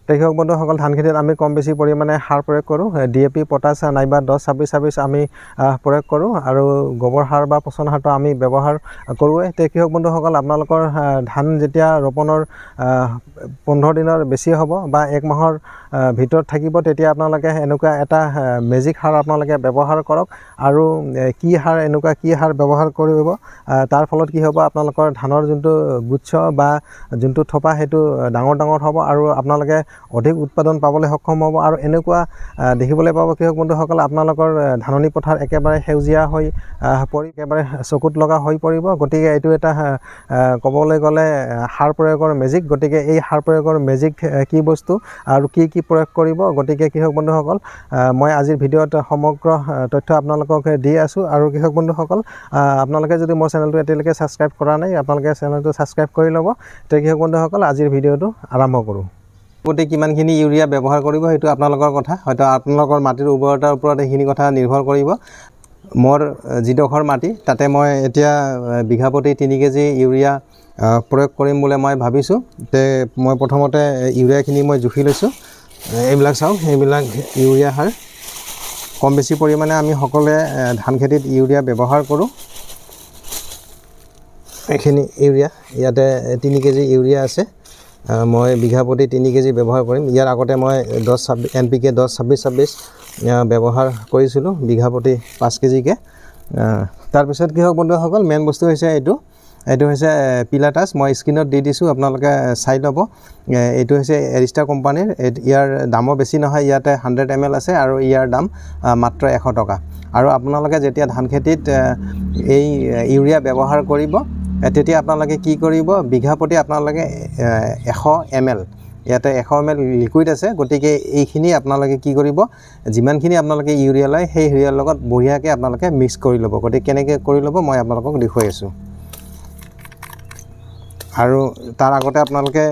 কৃষক বন্ধুসকল ধান খেতিত আমি কম বেছি পৰিমাণে সাৰ প্ৰয়োগ কৰোঁ DAP পটাছ নাইবা 10-26-26 আমি প্ৰয়োগ কৰোঁ আৰু গোবৰ সাৰ বা পচন সাৰটো আমি ব্যৱহাৰ কৰোঁৱে তে কৃষক বন্ধুসকল আপোনালোকৰ ধান যেতিয়া ৰোপণৰ 15 দিনৰ বেছি হ'ব বা 1 মাহৰ ভিতৰত থাকিব তেতিয়া আপোনালোকে এনেকুৱা এটা মেজিক সাৰ আপোনালোকে ব্যৱহাৰ কৰক আৰু কি সাৰ ব্যৱহাৰ কৰিব তাৰ ফলত কি হ'ব আপোনালোকৰ ধানৰ যোনটো গুচ্ছ বা যোনটো থোপা সেইটো ডাঙৰ হ'ব আৰু আপোনালোকে অধিক উৎপাদন পাবলৈ সক্ষম হ'ব আৰু এনেকুৱা দেখিবলৈ পাব কৃষক বন্ধুসকল আপোনালোকৰ ধাননি পথাৰ একেবাৰে সেউজীয়া হৈ পৰি একেবাৰে চকুত লগা হৈ পৰিব গতিকে এইটো এটা ক'বলৈ গ'লে সাৰ প্ৰয়োগৰ মেজিক গতিকে এই সাৰ প্ৰয়োগৰ মেজিক কি বস্তু আৰু কি প্ৰয়োগ কৰিব গতিকে কৃষক বন্ধুসকল মই আজিৰ ভিডিঅ'ত সমগ্ৰ তথ্য আপোনালোকক দি আছোঁ আৰু কৃষক বন্ধুসকল আপোনালোকে যদি মোৰ চেনেলটো এতিয়ালৈকে ছাবস্ক্ৰাইব কৰা নাই আপোনালোকে চেনেলটো ছাবস্ক্ৰাইব কৰি ল'ব তে কৃষক বন্ধুসকল আজিৰ ভিডিঅ'টো আৰম্ভ কৰোঁ গতি কিমানখিনি ইউৰিয়া ব্যৱহাৰ কৰিব সেইটো আপোনালোকৰ কথা হয়তো আপোনালোকৰ মাটিৰ উৰ্বৰতাৰ ওপৰত এইখিনি কথা নিৰ্ভৰ কৰিব মোৰ যিডোখৰ মাটি তাতে মই এতিয়া বিঘা প্ৰতি 3 কেজি ইউৰিয়া প্ৰয়োগ কৰিম বুলি মই ভাবিছোঁ তে মই প্ৰথমতে ইউৰিয়াখিনি মই জুখি লৈছোঁ এইবিলাক চাওক এইবিলাক ইউৰিয়া সাৰ কম বেছি পৰিমাণে আমি সকলোৱে ধান খেতিত ইউৰিয়া ব্যৱহাৰ কৰোঁ এইখিনি ইউৰিয়া ইয়াতে 3 কেজি ইউৰিয়া আছে মই বিঘা প্ৰতি 3 কেজি ব্যৱহাৰ কৰিম ইয়াৰ আগতে মই 10 NPK 10-26-26 ব্যৱহাৰ কৰিছিলোঁ বিঘা প্ৰতি 5 কেজিকে তাৰপিছত কৃষক বন্ধুসকল মেইন বস্তু হৈছে এইটো হৈছে পিলাটাছ মই স্ক্ৰীনত দি দিছোঁ আপোনালোকে চাই ল'ব এইটো হৈছে এৰিষ্টা কোম্পানীৰ ইয়াৰ দামো বেছি নহয় ইয়াতে 100 ml আছে আৰু ইয়াৰ দাম মাত্ৰ 100 টকা আৰু আপোনালোকে যেতিয়া ধান খেতিত এই ইউৰিয়া ব্যৱহাৰ কৰিব তেতিয়া আপোনালোকে কি কৰিব বিঘা প্ৰতি আপোনালোকে 100 ml ইয়াতে 100 ml লিকুইড আছে গতিকে এইখিনি আপোনালোকে কি কৰিব যিমানখিনি আপোনালোকে ইউৰিয়া লয় সেই ইউৰিয়াৰ লগত বঢ়িয়াকৈ আপোনালোকে মিক্স কৰি ল'ব গতিকে কেনেকৈ কৰি ল'ব মই আপোনালোকক দেখুৱাই আছোঁ আৰু তাৰ আগতে আপোনালোকে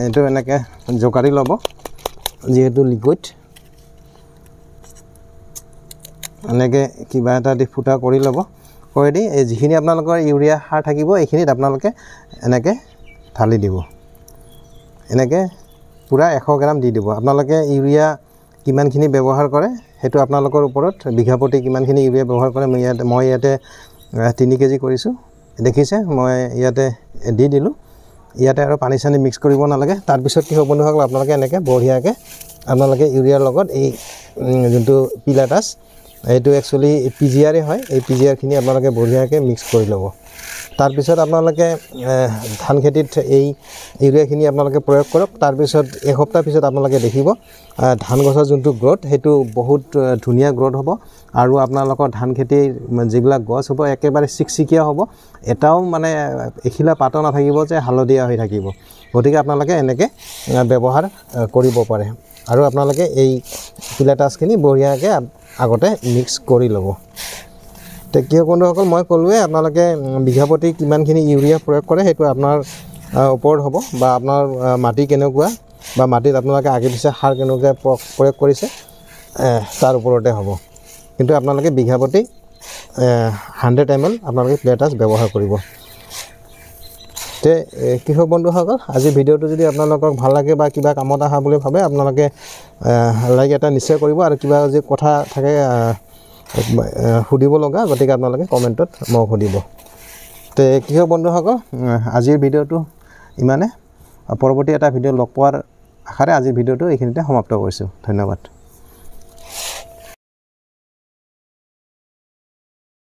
এইটো এনেকৈ জোকাৰি ল'ব যিহেতু লিকুইড এনেকৈ কিবা এটা দি ফুটা কৰি ল'ব কৰি দি এই যিখিনি আপোনালোকৰ ইউৰিয়া সাৰ থাকিব এইখিনিত আপোনালোকে এনেকৈ ঢালি দিব এনেকৈ পুৰা 100 গ্ৰাম দি দিব আপোনালোকে ইউৰিয়া কিমানখিনি ব্যৱহাৰ কৰে সেইটো আপোনালোকৰ ওপৰত বিঘা প্ৰতি কিমানখিনি ইউৰিয়া ব্যৱহাৰ কৰে মই ইয়াতে 3 কেজি কৰিছোঁ দেখিছে মই ইয়াতে দি দিলোঁ ইয়াতে আৰু পানী চানি মিক্স কৰিব নালাগে তাৰপিছত কি হ'ব বন্ধুসকল আপোনালোকে এনেকৈ বঢ়িয়াকৈ আপোনালোকে ইউৰিয়াৰ লগত এই যোনটো পিলাটাছ এইটো একচুৱেলি PGR হয় এই PGRখিনি আপোনালোকে বঢ়িয়াকৈ মিক্স কৰি ল'ব তাৰপিছত আপোনালোকে ধান খেতিত এই ইউৰিয়াখিনি আপোনালোকে প্ৰয়োগ কৰক তাৰপিছত এসপ্তাহ পিছত আপোনালোকে দেখিব ধান গছৰ যোনটো গ্ৰোথ সেইটো বহুত ধুনীয়া গ্ৰোথ হ'ব আৰু আপোনালোকৰ ধান খেতিৰ যিবিলাক গছ হ'ব একেবাৰে চিকচিকীয়া হ'ব এটাও মানে এখিলা পাতো নাথাকিব যে হালধীয়া হৈ থাকিব গতিকে আপোনালোকে এনেকৈ ব্যৱহাৰ কৰিব পাৰে আৰু আপোনালোকে এই পিলাটাছখিনি বঢ়িয়াকৈ আগতে মিক্স কৰি ল'ব তে কৃষক বন্ধুসকল মই ক'লোৱে আপোনালোকে বিঘা প্ৰতি কিমানখিনি ইউৰিয়া প্ৰয়োগ কৰে সেইটো আপোনাৰ ওপৰত হ'ব বা আপোনাৰ মাটি কেনেকুৱা বা মাটিত আপোনালোকে আগে পিছে সাৰ কেনেকৈ প্ৰয়োগ কৰিছে তাৰ ওপৰতে হ'ব কিন্তু আপোনালোকে বিঘা প্ৰতি 100 ml আপোনালোকে পিলাটাছ ব্যৱহাৰ কৰিব তে কৃষক বন্ধুসকল আজি ভিডিঅ'টো যদি আপোনালোকক ভাল লাগে বা কিবা কামত আহা বুলি ভাবে আপোনালোকে লাইক এটা নিশ্চয় কৰিব আৰু কিবা যদি কথা থাকে সুধিব লগা গতিকে আপোনালোকে কমেণ্টত মোক সুধিব তে কৃষক বন্ধুসকল আজিৰ ভিডিঅ'টো ইমানে পৰৱৰ্তী এটা ভিডিঅ' লগ পোৱাৰ আশাৰে আজিৰ ভিডিঅ'টো এইখিনিতে সমাপ্ত কৰিছোঁ ধন্যবাদ